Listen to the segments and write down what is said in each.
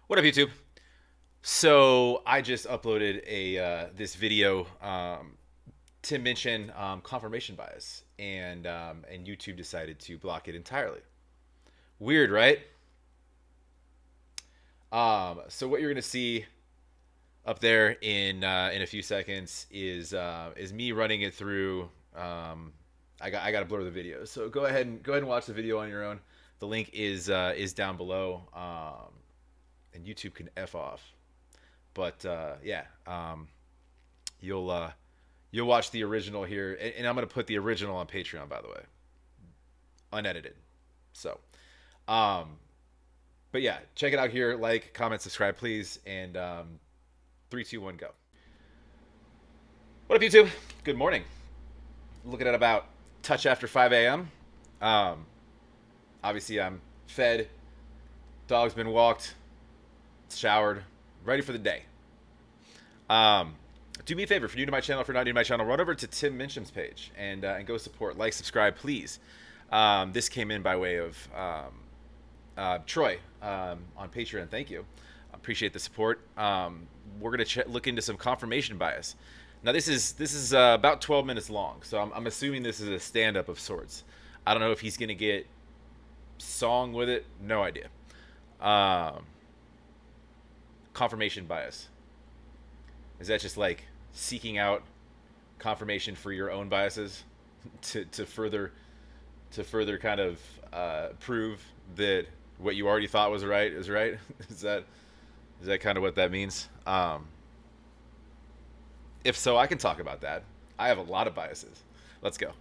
What up, YouTube? So I just uploaded a this video, Tim Minchin, confirmation bias, and YouTube decided to block it entirely. Weird, right? So what you're gonna see up there in a few seconds is me running it through. I got to blur the video, so go ahead and watch the video on your own. The link is down below, and YouTube can f off. But yeah, you'll you'll watch the original here, and I'm gonna put the original on Patreon, by the way, unedited. So, um, but yeah, check it out here. Like, comment, subscribe, please. And three, two, one, go. What up, YouTube? Good morning. Looking at about touch after 5 a.m. Um, Obviously, I'm fed. Dog's been walked. Showered. Ready for the day. Um, do me a favor, if you're new to my channel, if you're not new to my channel, run over to Tim Minchin's page and go support, like, subscribe, please. This came in by way of Troy on Patreon. Thank you. Appreciate the support. We're gonna look into some confirmation bias. Now this is about 12 minutes long, so I'm assuming this is a stand-up of sorts. I don't know if he's gonna get song with it. No idea. Um, Confirmation bias. Is that just like seeking out confirmation for your own biases to further kind of prove that what you already thought was right is right? Is that kind of what that means? If so, I can talk about that. I have a lot of biases. Let's go.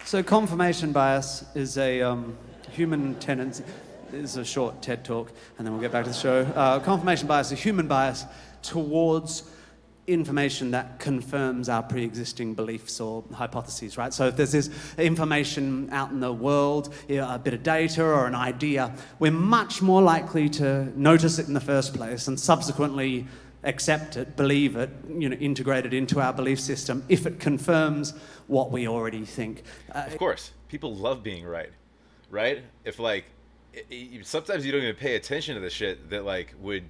So confirmation bias is a human tendency. This is a short TED talk, and then we'll get back to the show. Confirmation bias is a human bias towards information that confirms our pre-existing beliefs or hypotheses, right? So if there's this information out in the world, a bit of data or an idea, we're much more likely to notice it in the first place and subsequently accept it, believe it, integrate it into our belief system if it confirms what we already think. Of course, people love being right, right? If like, sometimes you don't even pay attention to the shit that like would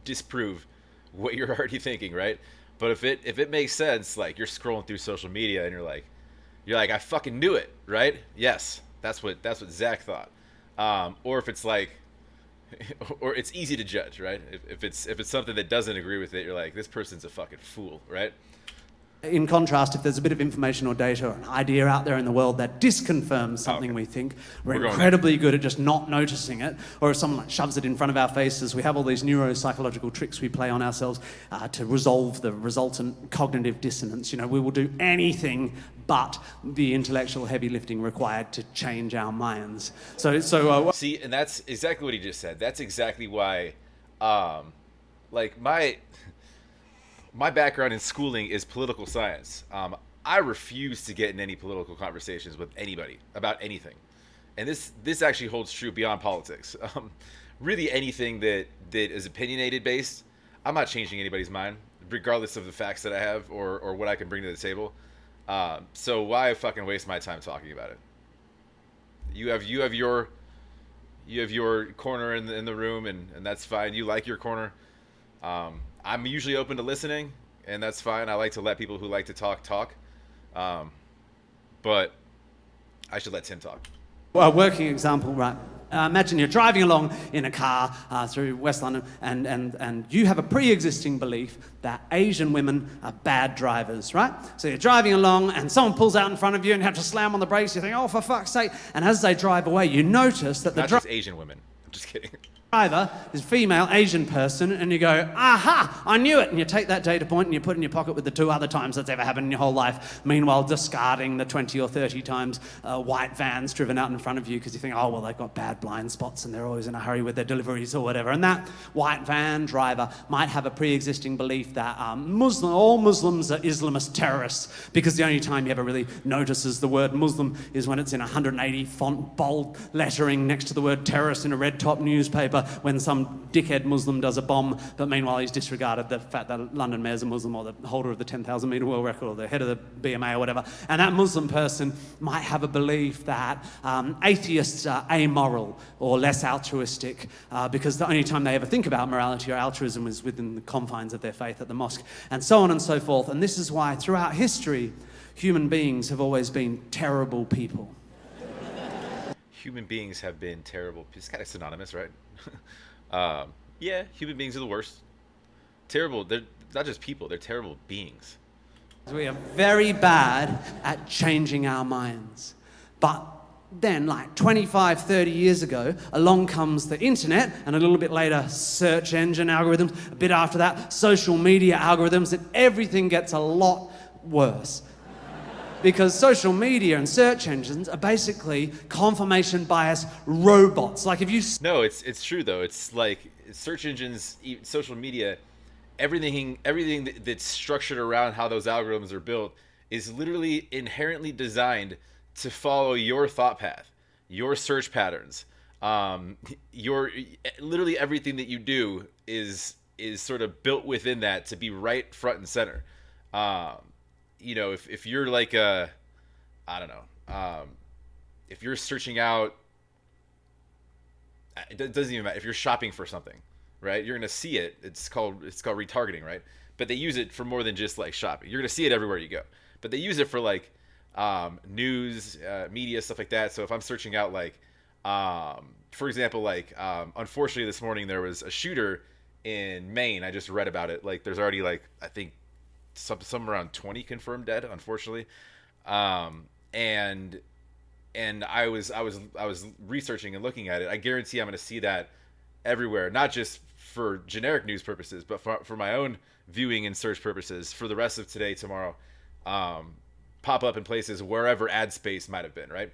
disprove what you're already thinking, right? But if it makes sense, like you're scrolling through social media and you're like I fucking knew it, right? Yes, that's what Zach thought. Or if it's like, or it's easy to judge, right? If it's something that doesn't agree with it, you're like, this person's a fucking fool, right? In contrast, if there's a bit of information or data or an idea out there in the world that disconfirms something we think, we're incredibly good at just not noticing it. Or if someone shoves it in front of our faces, we have all these neuropsychological tricks we play on ourselves to resolve the resultant cognitive dissonance. We will do anything but the intellectual heavy lifting required to change our minds. See, and that's exactly what he just said. That's exactly why, like my background in schooling is political science. I refuse to get in any political conversations with anybody about anything, and this actually holds true beyond politics. Really, anything that is opinionated based, I'm not changing anybody's mind, regardless of the facts that I have or what I can bring to the table. So why fucking waste my time talking about it? You have your corner in the room, and that's fine. You like your corner. I'm usually open to listening, and that's fine. I like to let people who like to talk. But I should let Tim talk. Well, a working example, right? Imagine you're driving along in a car through West London, and you have a pre-existing belief that Asian women are bad drivers, right? So you're driving along, and someone pulls out in front of you, and you have to slam on the brakes. You think, oh, for fuck's sake! And as they drive away, you notice that Not just Asian women. I'm just kidding. Driver is a female Asian person, and you go, aha, I knew it, and you take that data point and you put it in your pocket with the 2 other times that's ever happened in your whole life, meanwhile discarding the 20 or 30 times white vans driven out in front of you because you think, oh, well, they've got bad blind spots and they're always in a hurry with their deliveries or whatever. And that white van driver might have a pre-existing belief that all Muslims are Islamist terrorists, because the only time he ever really notices the word Muslim is when it's in 180 font bold lettering next to the word terrorist in a red top newspaper. whatever when some dickhead Muslim does a bomb, but meanwhile he's disregarded the fact that London mayor's a Muslim, or the holder of the 10,000 metre world record, or the head of the BMA or whatever. And that Muslim person might have a belief that atheists are amoral or less altruistic because the only time they ever think about morality or altruism is within the confines of their faith at the mosque, and so on and so forth. And this is why throughout history, human beings have always been terrible people. Human beings have been terrible. It's kind of synonymous, right? Yeah, human beings are the worst. Terrible. They're not just people, they're terrible beings. We are very bad at changing our minds. But then, like 25, 30 years ago, along comes the internet, and a little bit later, search engine algorithms. A bit after that, social media algorithms, and everything gets a lot worse. Because social media and search engines are basically confirmation bias robots. Like if you... No, it's true though. It's like search engines, social media, everything that's structured around how those algorithms are built is literally inherently designed to follow your thought path, your search patterns. Your literally everything that you do is sort of built within that to be right front and center. You know, if you're like I don't know, if you're searching out, it doesn't even matter. If you're shopping for something, right? You're gonna see it. It's called retargeting, right? But they use it for more than just like shopping. You're gonna see it everywhere you go. But they use it for like news, media, stuff like that. So if I'm searching out like, for example, like unfortunately this morning there was a shooter in Maine. I just read about it. Like there's already like I think some around 20 confirmed dead, unfortunately. And I was researching and looking at it. I guarantee I'm going to see that everywhere, not just for generic news purposes, but for my own viewing and search purposes for the rest of today, tomorrow, pop up in places wherever ad space might have been, right?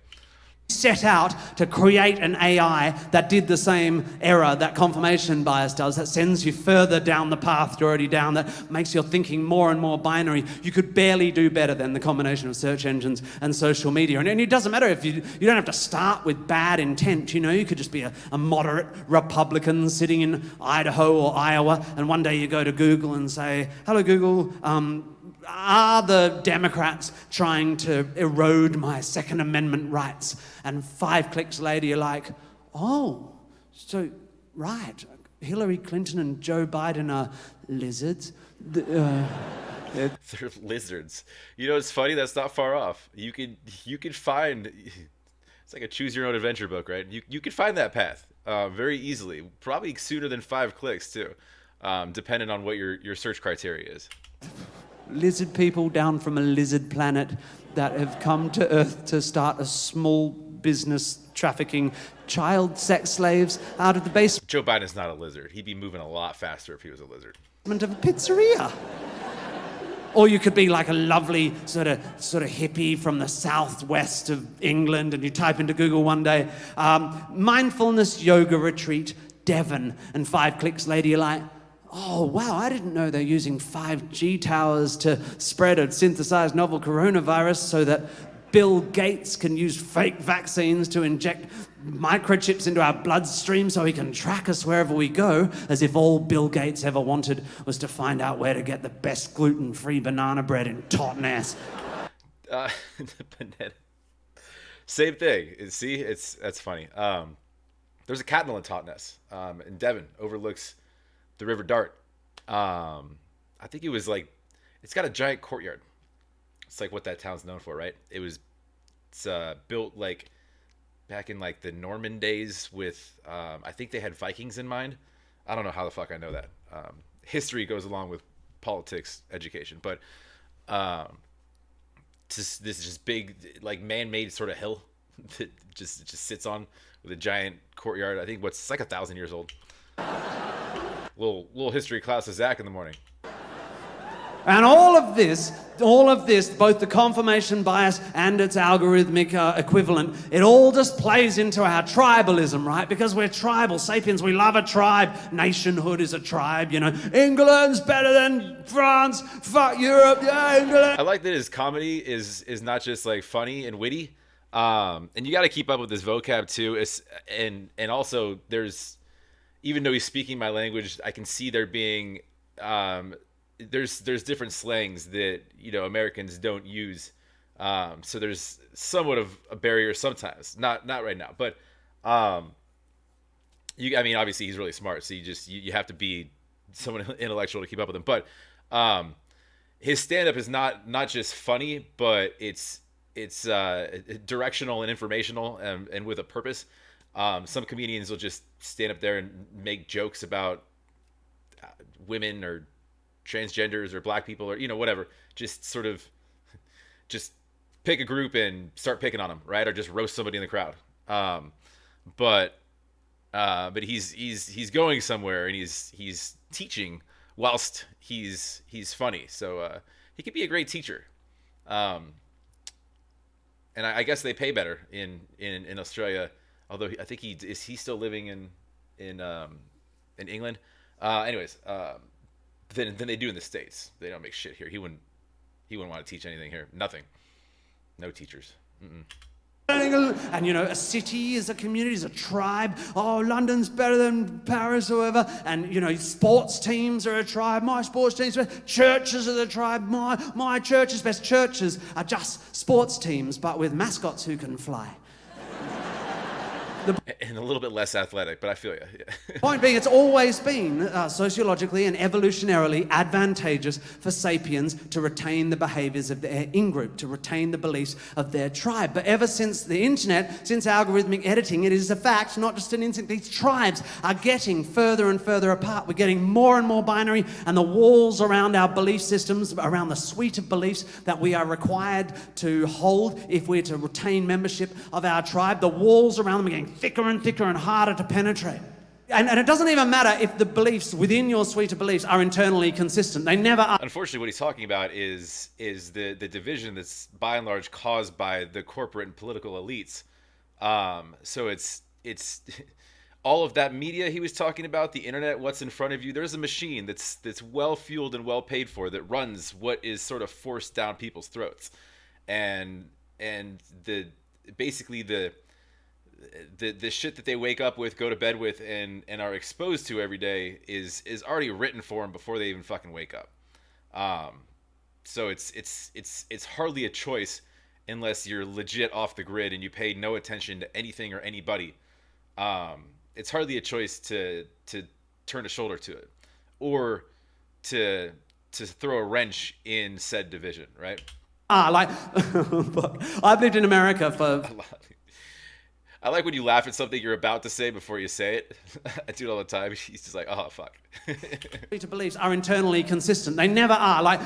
Set out to create an AI that did the same error that confirmation bias does, that sends you further down the path you're already down, that makes your thinking more and more binary. You could barely do better than the combination of search engines and social media. And it doesn't matter if you don't have to start with bad intent, you know, you could just be a moderate Republican sitting in Idaho or Iowa, and one day you go to Google and say, hello Google, are the Democrats trying to erode my Second Amendment rights? And 5 clicks later, you're like, oh, so, right, Hillary Clinton and Joe Biden are lizards. They're lizards. You know, it's funny, that's not far off. You could find, it's like a choose your own adventure book, right? You could find that path very easily, probably sooner than 5 clicks too, depending on what your search criteria is. Lizard people down from a lizard planet that have come to Earth to start a small business trafficking child sex slaves out of the basement Joe Biden's not a lizard. He'd be moving a lot faster if he was a lizard. of a pizzeria. Or you could be like a lovely sort of hippie from the southwest of England, and you type into Google one day, mindfulness yoga retreat, Devon, and 5 clicks later you're like, oh, wow, I didn't know they're using 5G towers to spread a synthesized novel coronavirus so that Bill Gates can use fake vaccines to inject microchips into our bloodstream so he can track us wherever we go, as if all Bill Gates ever wanted was to find out where to get the best gluten-free banana bread in Totnes. Same thing. See, that's funny. There's a catmull in Totnes, in Devon, overlooks the River Dart. I think it was like, it's got a giant courtyard. It's like what that town's known for, right? It's built like back in like the Norman days with, I think they had Vikings in mind. I don't know how the fuck I know that. History goes along with politics education, but this just big like man-made sort of hill that just sits on with a giant courtyard. I think it's like 1,000 years old. Little history class with Zach in the morning. And all of this, both the confirmation bias and its algorithmic equivalent, it all just plays into our tribalism, right? Because we're tribal. Sapiens, we love a tribe. Nationhood is a tribe, you know. England's better than France. Fuck Europe, yeah, England. I like that his comedy is not just like funny and witty. And you got to keep up with this vocab too. And also there's, even though he's speaking my language, I can see there being there's different slangs that Americans don't use. So there's somewhat of a barrier sometimes. Not right now, but I mean, obviously he's really smart, so you have to be someone intellectual to keep up with him. But his stand up is not just funny, but it's directional and informational and with a purpose. Some comedians will just stand up there and make jokes about women or transgenders or black people or whatever. Just sort of just pick a group and start picking on them, right? Or just roast somebody in the crowd. But he's going somewhere and he's teaching whilst he's funny. So he could be a great teacher. And I guess they pay better in Australia. Although I think he's still living in England. Anyways, than they do in the States. They don't make shit here. He wouldn't want to teach anything here. Nothing. No teachers. Mm-mm. And a city is a community, is a tribe. Oh, London's better than Paris or whatever. And sports teams are a tribe. My sports teams are best. Churches are the tribe. My church is best. Churches are just sports teams, but with mascots who can fly. And a little bit less athletic, but I feel you. Yeah. Point being, it's always been sociologically and evolutionarily advantageous for sapiens to retain the behaviors of their in-group, to retain the beliefs of their tribe. But ever since the internet, since algorithmic editing, it is a fact, not just an instinct, these tribes are getting further and further apart. We're getting more and more binary, and the walls around our belief systems, around the suite of beliefs that we are required to hold if we're to retain membership of our tribe, the walls around them are getting thicker and harder to penetrate. And it doesn't even matter if the beliefs within your suite of beliefs are internally consistent. They never are. Unfortunately, what he's talking about is the division that's by and large caused by the corporate and political elites. So it's all of that media he was talking about, the internet, what's in front of you. There's a machine that's well fueled and well paid for that runs what is sort of forced down people's throats, and basically the shit that they wake up with, go to bed with, and are exposed to every day is already written for them before they even fucking wake up. So it's hardly a choice unless you're legit off the grid and you pay no attention to anything or anybody. It's hardly a choice to turn a shoulder to it or to throw a wrench in said division, right? I've lived in America for... I like when you laugh at something you're about to say before you say it. I do it all the time. He's just like, oh, fuck. Beliefs are internally consistent. They never are.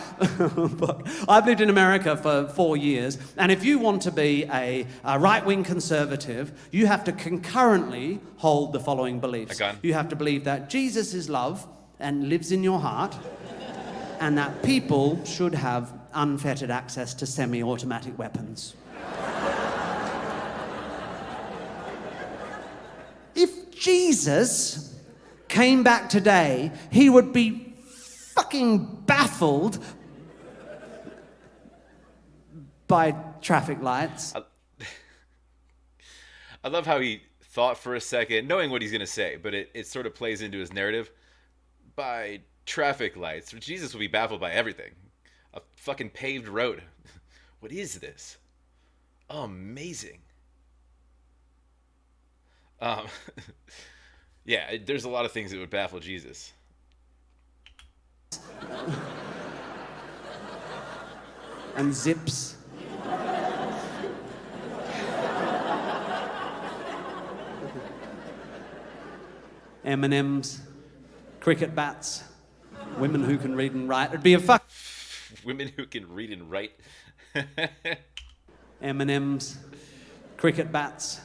I've lived in America for 4 years, and if you want to be a right-wing conservative, you have to concurrently hold the following beliefs. You have to believe that Jesus is love and lives in your heart, and that people should have unfettered access to semi-automatic weapons. If Jesus came back today, he would be fucking baffled by traffic lights. I love how he thought for a second, knowing what he's going to say, but it sort of plays into his narrative. By traffic lights, Jesus will be baffled by everything. A fucking paved road. What is this? Oh, amazing. Yeah, there's a lot of things that would baffle Jesus. And zips. M&Ms, cricket bats, women who can read and write. It'd be a Women who can read and write. M&Ms, cricket bats,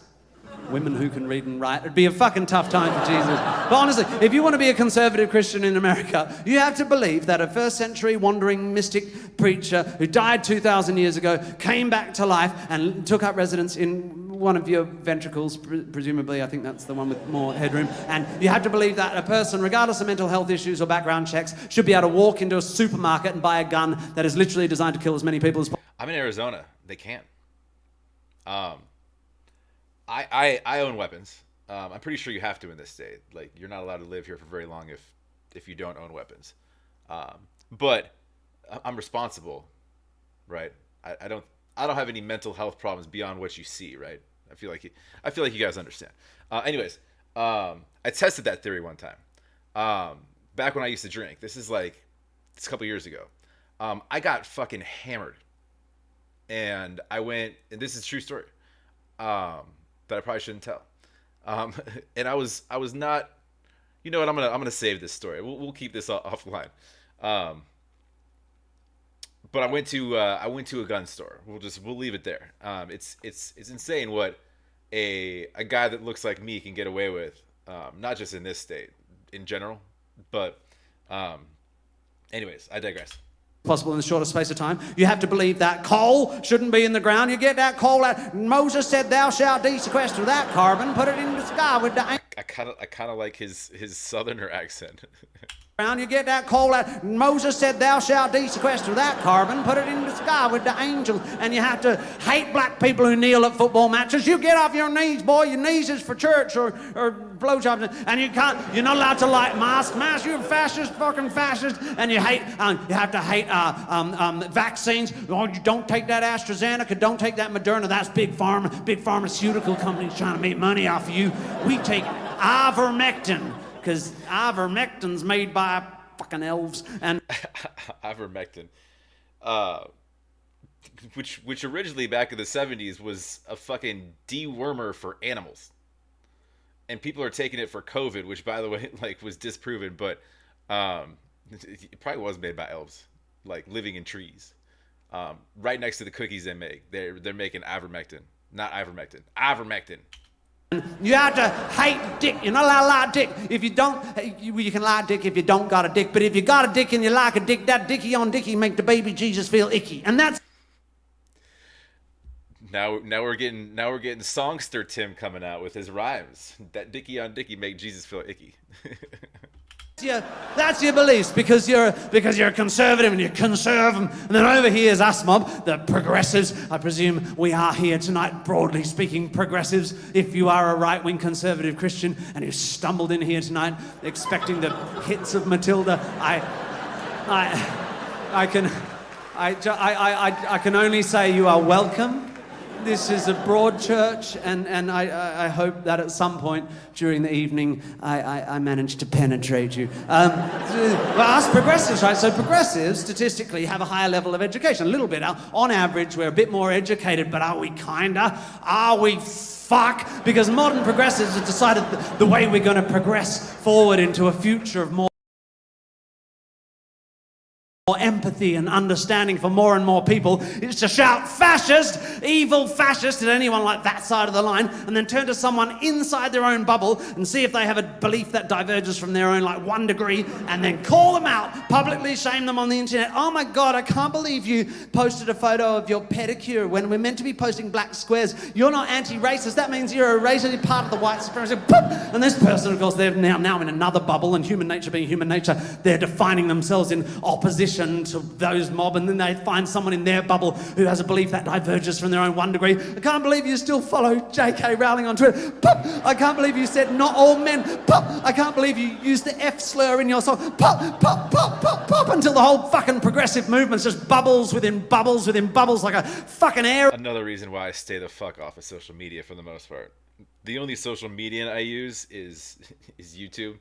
women who can read and write. It'd be a fucking tough time for Jesus. But honestly, if you want to be a conservative Christian in America, you have to believe that a first century wandering mystic preacher who died 2,000 years ago came back to life and took up residence in one of your ventricles, presumably. I think that's the one with more headroom. And you have to believe that a person, regardless of mental health issues or background checks, should be able to walk into a supermarket and buy a gun that is literally designed to kill as many people as possible. I'm in Arizona. They can't. I own weapons. I'm pretty sure you have to in this state. Like, you're not allowed to live here for very long if you don't own weapons. But I'm responsible, right? I don't have any mental health problems beyond what you see, right? I feel like you guys understand. Anyways, I tested that theory one time. Back when I used to drink. It's a couple years ago. I got fucking hammered, and I went. And this is a true story. That I probably shouldn't tell. And I was not. You know what? I'm gonna save this story. We'll keep this offline. But I went to a gun store. We'll leave it there. It's insane what a guy that looks like me can get away with. Not just in this state, in general. But anyways, I digress. Possible in the shortest space of time. You have to believe that coal shouldn't be in the ground. You get that coal out. Moses said, "Thou shalt desequester that carbon, put it in the sky with the." I kind of like his southerner accent. You get that coal out. Moses said, "Thou shalt desequester that carbon, put it in the sky with the angels." And you have to hate black people who kneel at football matches. You get off your knees, boy. Your knees is for church or blowjobs. And you're not allowed to light masks. Mask, you're fascist, fucking fascist. And you have to hate vaccines. Oh, you don't take that AstraZeneca. Don't take that Moderna. That's big pharmaceutical companies trying to make money off of you. We take ivermectin. Because ivermectin's made by fucking elves. And ivermectin, which originally back in the 70s was a fucking dewormer for animals, and people are taking it for COVID, which by the way was disproven, but it probably was made by elves, living in trees. Right next to the cookies they make, they're making ivermectin, not ivermectin, ivermectin. You have to hate dick. You're not allowed to like dick. If you don't, you can like dick if you don't got a dick. But if you got a dick and you like a dick, that dicky on dicky make the baby Jesus feel icky. And that's now we're getting songster Tim coming out with his rhymes. That dicky on dicky make Jesus feel icky. That's your beliefs because you're conservative and you conserve them. And then over here is us mob, the progressives. I presume we are here tonight, broadly speaking, progressives. If you are a right-wing conservative Christian and you stumbled in here tonight expecting the hits of Matilda, I can only say you are welcome. This is a broad church, and I hope that at some point during the evening I manage to penetrate you. Well, us progressives, right? So progressives statistically have a higher level of education, a little bit. On average, we're a bit more educated, but are we kinda? Are we fuck? Because modern progressives have decided the way we're going to progress forward into a future of more empathy and understanding for more and more people is to shout fascist, evil fascist at anyone like that side of the line, and then turn to someone inside their own bubble and see if they have a belief that diverges from their own 1 degree, and then call them out, publicly shame them on the internet. Oh my God, I can't believe you posted a photo of your pedicure when we're meant to be posting black squares. You're not anti-racist. That means you're a racist. You're part of the white supremacy. And this person, of course, they're now in another bubble, and human nature being human nature, they're defining themselves in opposition to those mob, and then they find someone in their bubble who has a belief that diverges from their own 1 degree. I can't believe you still follow J.K. Rowling on Twitter. Pop! I can't believe you said not all men. Pop! I can't believe you used the F slur in your song. Pop! Pop! Pop! Pop! Pop! Until the whole fucking progressive movement's just bubbles within bubbles within bubbles like a fucking air. Another reason why I stay the fuck off of social media for the most part. The only social media I use is YouTube,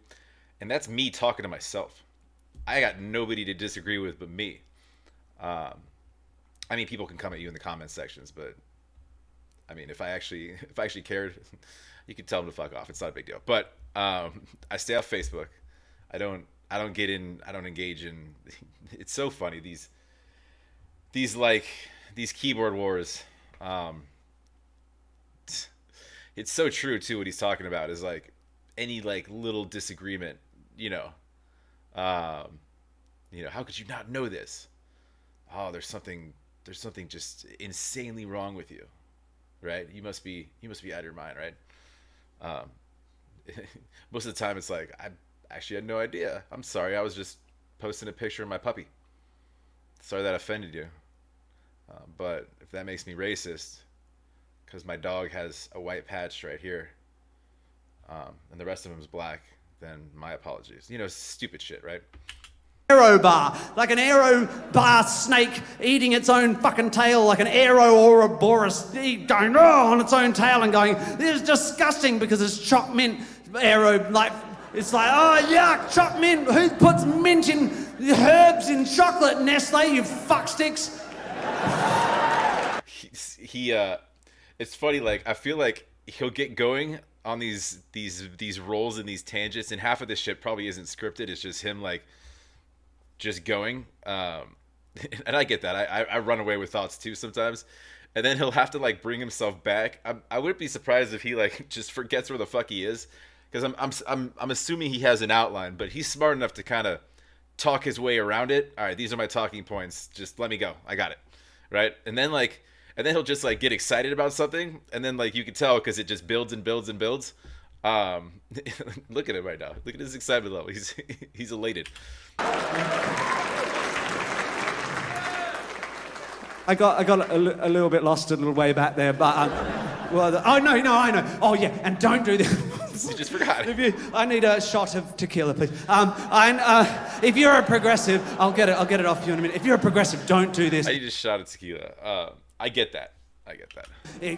and that's me talking to myself. I got nobody to disagree with but me. I mean, people can come at you in the comment sections, but I mean, if I actually cared, you could tell them to fuck off. It's not a big deal. But I stay off Facebook. I don't engage in. It's so funny these keyboard wars. It's so true too. What he's talking about is any little disagreement, how could you not know this? Oh, there's something just insanely wrong with you, right? You must be out of your mind, right? Most of the time it's I actually had no idea. I'm sorry, I was just posting a picture of my puppy. Sorry that offended you. But if that makes me racist, because my dog has a white patch right here, and the rest of them is black, then my apologies. You know, stupid shit, right? Aero bar, like an aero bar snake eating its own fucking tail, like an aero ouroboros going on its own tail and going, this is disgusting because it's choc mint aero, like, it's like, oh yuck, choc mint, who puts mint in herbs in chocolate, Nestle, you fucksticks? It's funny, like, I feel like he'll get going on these roles and these tangents, and half of this shit probably isn't scripted, it's just him, like, just going, and I get that. I run away with thoughts too sometimes, and then he'll have to like bring himself back. I wouldn't be surprised if he like just forgets where the fuck he is, because I'm assuming he has an outline, but he's smart enough to kind of talk his way around it. All right, these are my talking points. Just let me go. I got it, right? And then he'll just like get excited about something, and then like you can tell because it just builds and builds and builds. Look at him right now. Look at his excitement level. He's elated. I got a little bit lost a little way back there, but oh no, I know. Oh yeah, and don't do this. You just forgot. I need a shot of tequila, please. If you're a progressive, I'll get it off you in a minute. If you're a progressive, don't do this. I need a shot of tequila. I get that.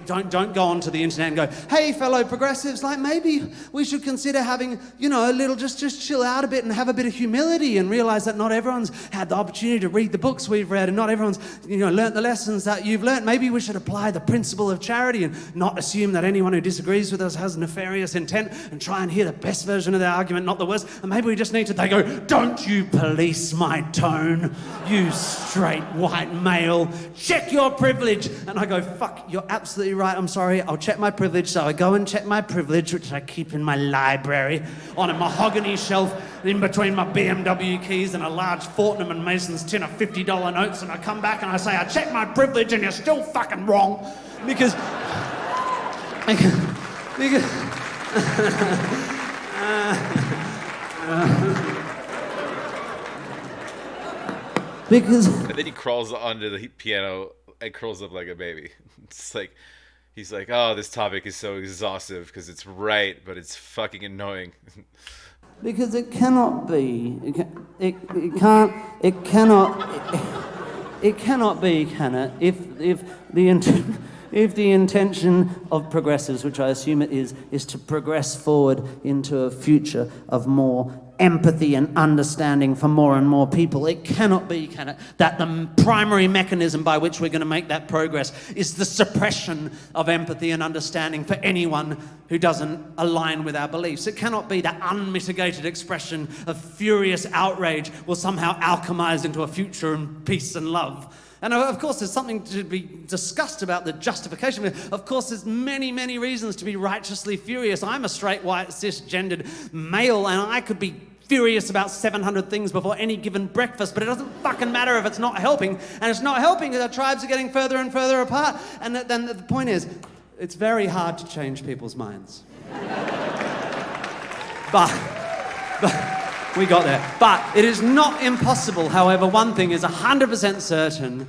Don't go onto the internet and go, hey, fellow progressives, like maybe we should consider having, you know, a little, just chill out a bit and have a bit of humility and realize that not everyone's had the opportunity to read the books we've read and not everyone's, you know, learnt the lessons that you've learnt. Maybe we should apply the principle of charity and not assume that anyone who disagrees with us has nefarious intent and try and hear the best version of their argument, not the worst. And maybe we just need to, they go, don't you police my tone, you straight white male, check your privilege. And I go, fuck, you're absolutely right, I'm sorry, I'll check my privilege. So I go and check my privilege, which I keep in my library, on a mahogany shelf in between my BMW keys and a large Fortnum and Mason's tin of $50 notes, and I come back and I say, I checked my privilege and you're still fucking wrong. Because and then he crawls onto the piano and curls up like a baby. It's like he's like, oh, this topic is so exhaustive because it's right, but it's fucking annoying. Because it cannot be. It cannot be, can it? If the intention of progressives, which I assume it is to progress forward into a future of more empathy and understanding for more and more people, it cannot be, can it, that the primary mechanism by which we're going to make that progress is the suppression of empathy and understanding for anyone who doesn't align with our beliefs. It cannot be that unmitigated expression of furious outrage will somehow alchemize into a future in peace and love. And of course, there's something to be discussed about the justification. Of course, there's many, many reasons to be righteously furious. I'm a straight, white, cisgendered male, and I could be furious about 700 things before any given breakfast, but it doesn't fucking matter if it's not helping. And it's not helping because our tribes are getting further and further apart. And then the point is, it's very hard to change people's minds. But we got there. But it is not impossible. However, one thing is 100% certain.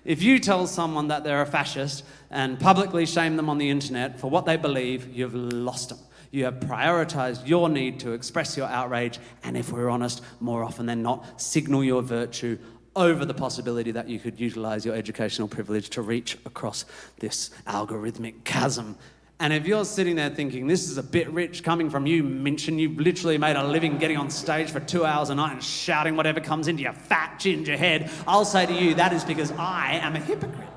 If you tell someone that they're a fascist and publicly shame them on the internet for what they believe, you've lost them. You have prioritized your need to express your outrage, and if we're honest, more often than not, signal your virtue over the possibility that you could utilize your educational privilege to reach across this algorithmic chasm. And if you're sitting there thinking, this is a bit rich coming from you, MINCHIN, you've literally made a living getting on stage for 2 hours a night and shouting whatever comes into your fat ginger head, I'll say to you, that is because I am a hypocrite.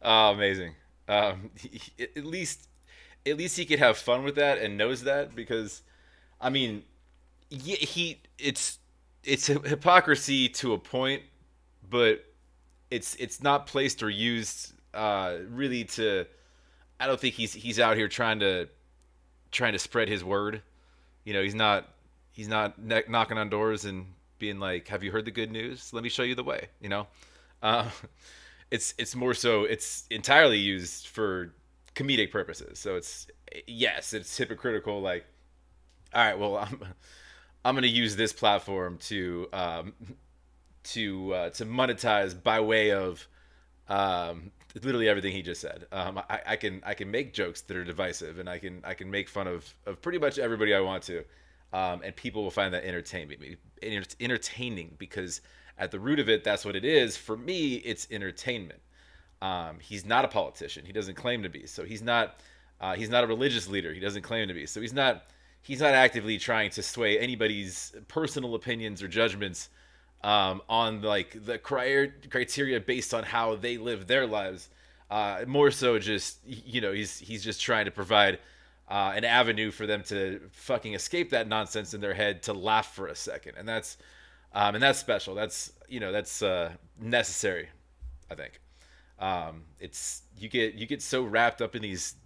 Oh, amazing. At least he could have fun with that and knows that, because, I mean, it's hypocrisy to a point, but it's not placed or used really to. I don't think he's out here trying to spread his word. You know, he's not knocking on doors and being like, "Have you heard the good news? Let me show you the way." You know, it's more so it's entirely used for comedic purposes. So it's hypocritical. Like, all right, well, I'm going to use this platform to monetize by way of literally everything he just said. I can make jokes that are divisive, and I can make fun of pretty much everybody I want to, and people will find that entertaining because at the root of it, that's what it is. For me, it's entertainment. He's not a politician. He doesn't claim to be. So he's not a religious leader. He doesn't claim to be. So he's not actively trying to sway anybody's personal opinions or judgments on like the criteria based on how they live their lives. More so, just he's just trying to provide an avenue for them to fucking escape that nonsense in their head to laugh for a second, and that's special. That's necessary, I think. It's you get so wrapped up in these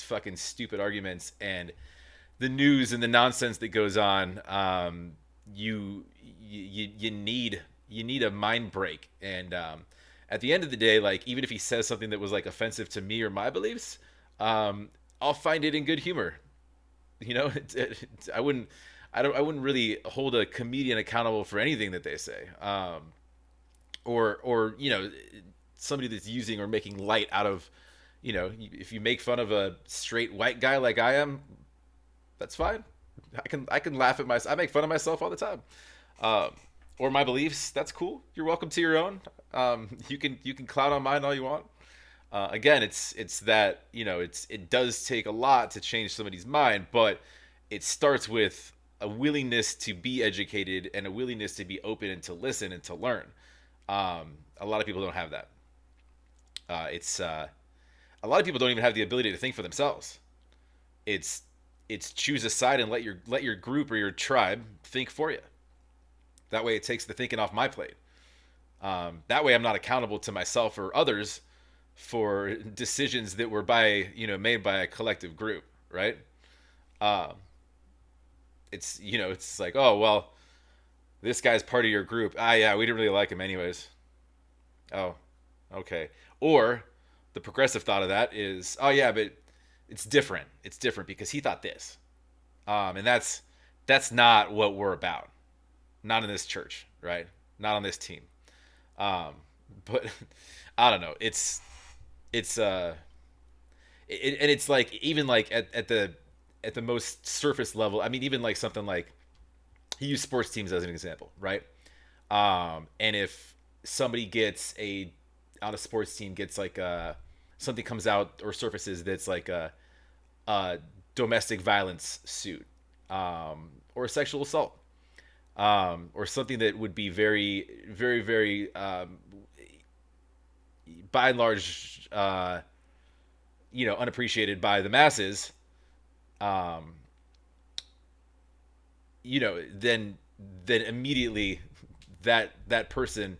fucking stupid arguments and the news and the nonsense that goes on. You need a mind break, and at the end of the day, like even if he says something that was like offensive to me or my beliefs, I'll find it in good humor. I wouldn't really hold a comedian accountable for anything that they say, or somebody that's using or making light out of, if you make fun of a straight white guy like I am, that's fine. I can laugh at myself. I make fun of myself all the time, or my beliefs. That's cool. You're welcome to your own. You can clown on mine all you want. Again, it's that it does take a lot to change somebody's mind, but it starts with a willingness to be educated and a willingness to be open and to listen and to learn. A lot of people don't have that. It's A lot of people don't even have the ability to think for themselves. It's it's choose a side and let your group or your tribe think for you. That way, it takes the thinking off my plate. That way, I'm not accountable to myself or others for decisions that were made by a collective group, right? Uh, it's like, oh well, this guy's part of your group. Ah, yeah, we didn't really like him anyways. Oh, okay. Or the progressive thought of that is, oh yeah, but it's different. It's different because he thought this, and that's not what we're about. Not in this church, right? Not on this team. Um, but I don't know. And it's like even like at the most surface level. I mean, even like something like he used sports teams as an example, right? And if somebody gets a on a sports team gets like something comes out or surfaces that's like a domestic violence suit, or sexual assault, or something that would be very, very, very, by and large, unappreciated by the masses. Um, then immediately that person,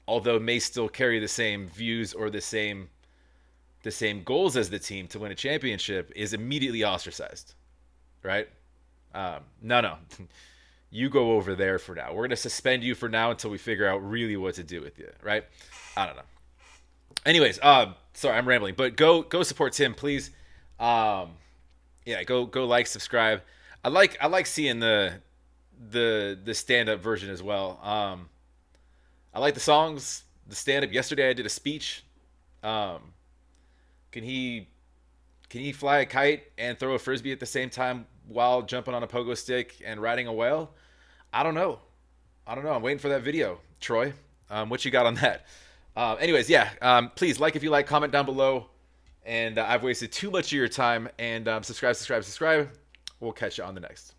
although may still carry the same views or the same goals as the team to win a championship, is immediately ostracized, right? No, you go over there for now. We're gonna suspend you for now until we figure out really what to do with you, right? I don't know. Anyways, sorry, I'm rambling, but go support Tim, please. Um, yeah, go like, subscribe. I like seeing the stand up version as well. I like the songs, the stand up. Yesterday I did a speech. Um, can he can he fly a kite and throw a frisbee at the same time while jumping on a pogo stick and riding a whale? I don't know. I don't know. I'm waiting for that video, Troy. What you got on that? Anyways, yeah. Please like if you like, comment down below. And I've wasted too much of your time. And subscribe. We'll catch you on the next.